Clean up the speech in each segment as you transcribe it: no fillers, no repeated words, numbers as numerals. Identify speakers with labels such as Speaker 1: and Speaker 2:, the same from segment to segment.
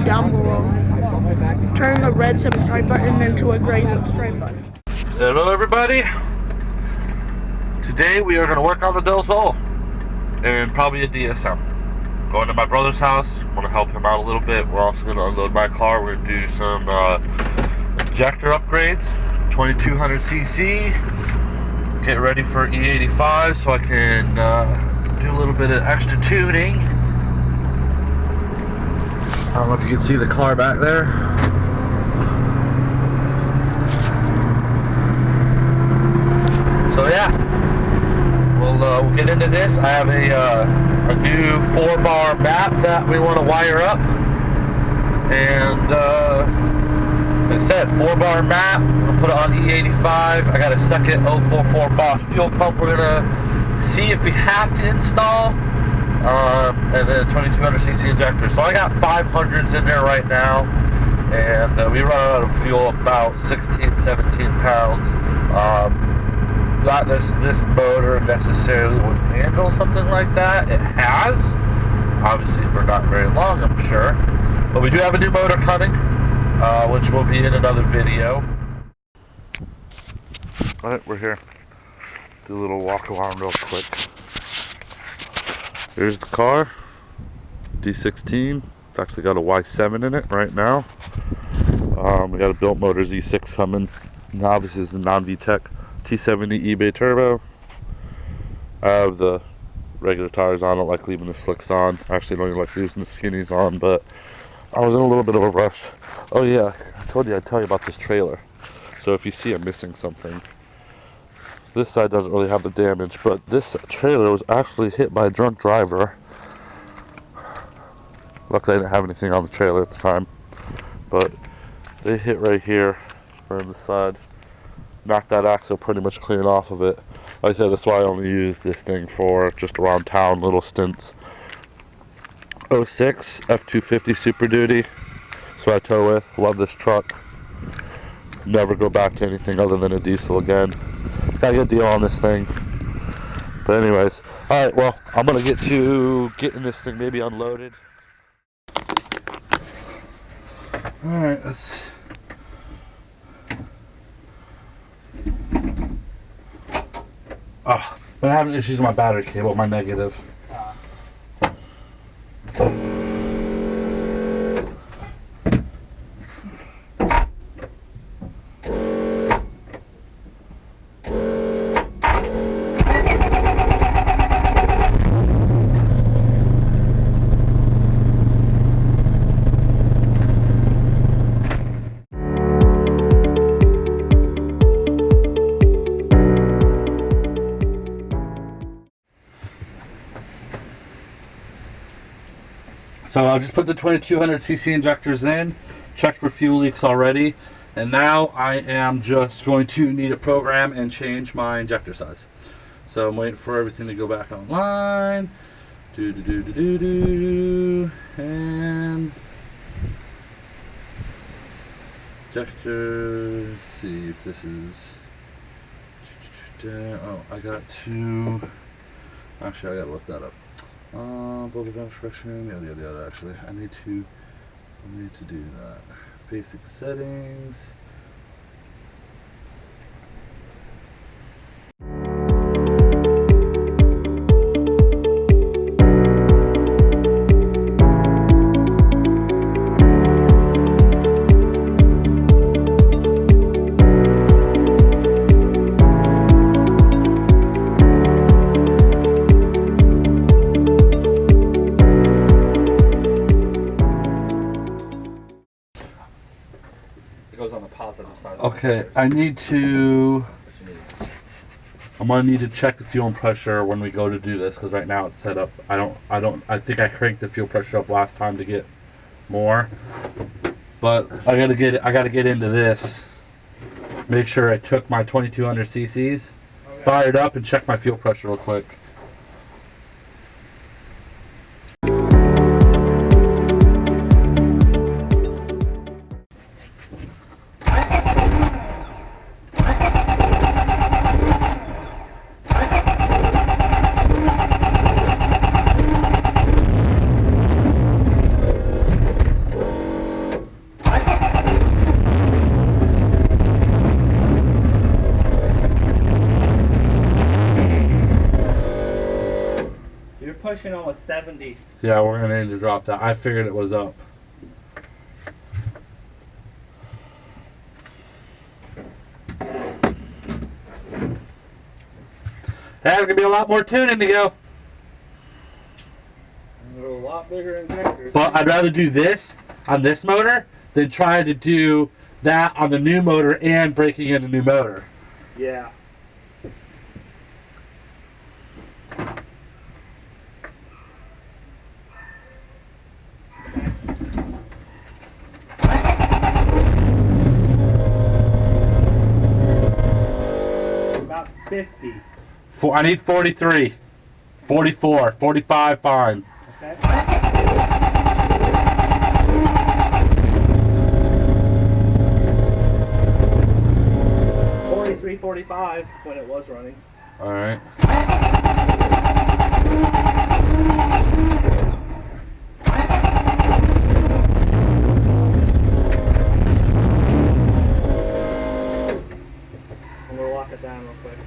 Speaker 1: comment down below. Turn the red subscribe button into a gray subscribe button.
Speaker 2: Hello everybody. Today we are going to work on the Del Sol and probably a DSM. Going to my brother's house. I'm going to help him out a little bit. We're also going to unload my car. We're going to do some injector upgrades. 2200cc. Get ready for E85 so I can do a little bit of extra tuning. I don't know if you can see the car back there. So yeah, we'll get into this. I have a new 4-bar map that we want to wire up, and like I said, 4-bar map. We'll put it on E85. I got a second 044 Bosch fuel pump we're gonna see if we have to install, and then a 2200cc injector. So I got 500s in there right now, and we run out of fuel about 16, 17 pounds. Not this motor necessarily would handle something like that. It has, obviously for not very long, I'm sure. But we do have a new motor coming, which will be in another video. Alright, we're here. Do a little walk around real quick. Here's the car, D16. It's actually got a Y7 in it right now. We got a built motor Z6 coming. Now this is the non-VTEC T70 eBay Turbo. I have the regular tires on. I don't like leaving the slicks on. I actually don't even like leaving the skinnies on, but I was in a little bit of a rush. Oh yeah, I told you I'd tell you about this trailer. So if you see I'm missing something, this side doesn't really have the damage, but this trailer was actually hit by a drunk driver. Luckily I didn't have anything on the trailer at the time, but they hit right here, right on the side. Knocked that axle pretty much clean off of it. Like I said, that's why I only use this thing for just around town, little stints. 06 F250 Super Duty. That's what I tow with. Love this truck. Never go back to anything other than a diesel again. Got a good deal on this thing. But anyways, alright, well, I'm going to get to getting this thing maybe unloaded. Alright, let's... Been having issues with my battery cable, my negative. So I'll just put the 2200cc injectors in, checked for fuel leaks already, and now I am just going to need a program and change my injector size. So I'm waiting for everything to go back online. And injector, let's see if this is, oh, I got to, actually I gotta look that up. Bubble gum friction, yeah, actually, I need to do that. Basic settings. Okay, I'm gonna need to check the fuel and pressure when we go to do this, because right now it's set up. I think I cranked the fuel pressure up last time to get more, but I gotta get into this. Make sure I took my 2200 cc's, fired up, and check my fuel pressure real quick.
Speaker 3: pushing almost 70.
Speaker 2: Yeah, we're gonna need to drop that. I figured it was up. There's gonna be a lot more tuning to go.
Speaker 3: They're a lot bigger injectors.
Speaker 2: But I'd rather do this on this motor than try to do that on the new motor and breaking in a new motor.
Speaker 3: Yeah. About 50.
Speaker 2: I need 43, 44, 45, fine.
Speaker 3: Okay. 43, 45 when it was running.
Speaker 2: All right.
Speaker 3: I'm gonna lock it down real quick.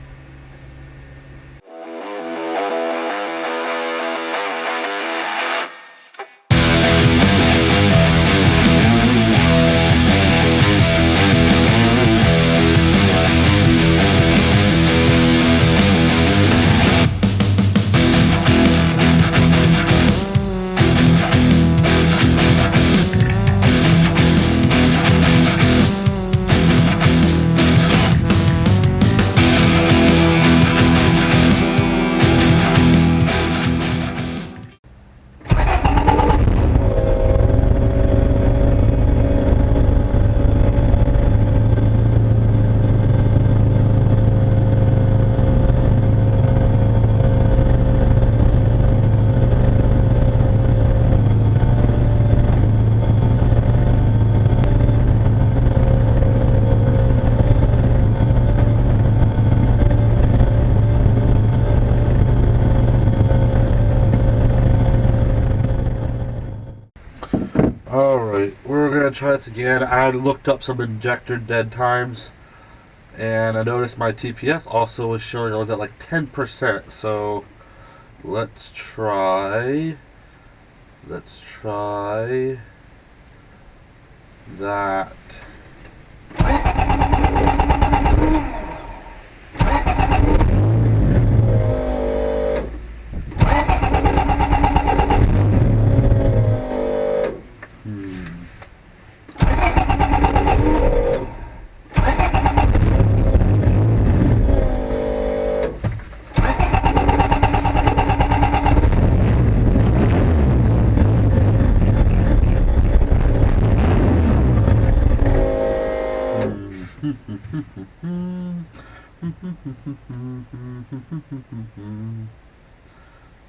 Speaker 2: Alright, we're gonna try this again. I looked up some injector dead times and I noticed my TPS also was showing I was at like 10%. So let's try that.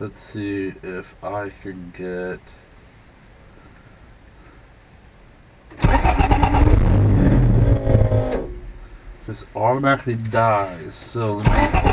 Speaker 2: Let's see if I can get this automatically dies, so let me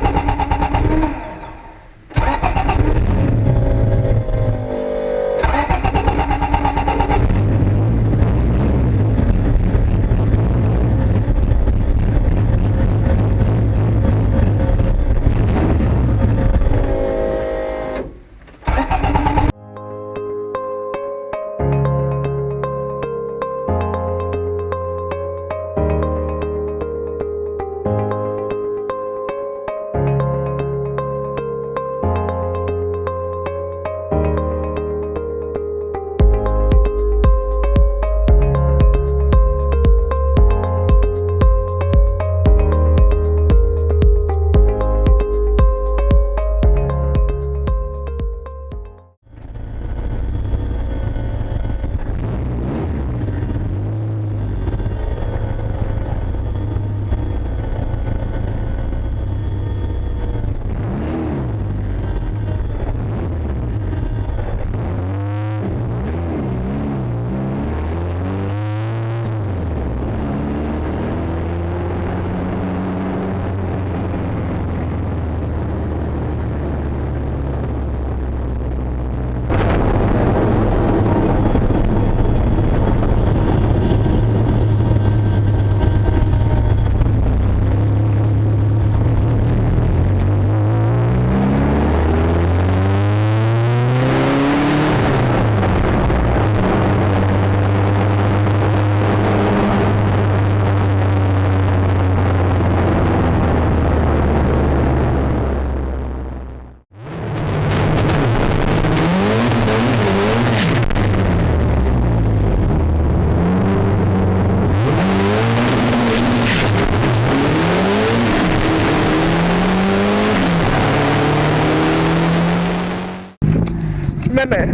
Speaker 1: Remember,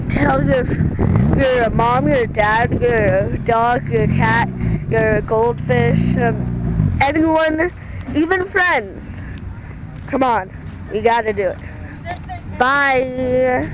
Speaker 1: tell your mom, your dad, your dog, your cat, your goldfish, anyone, even friends. Come on, we gotta do it. Bye.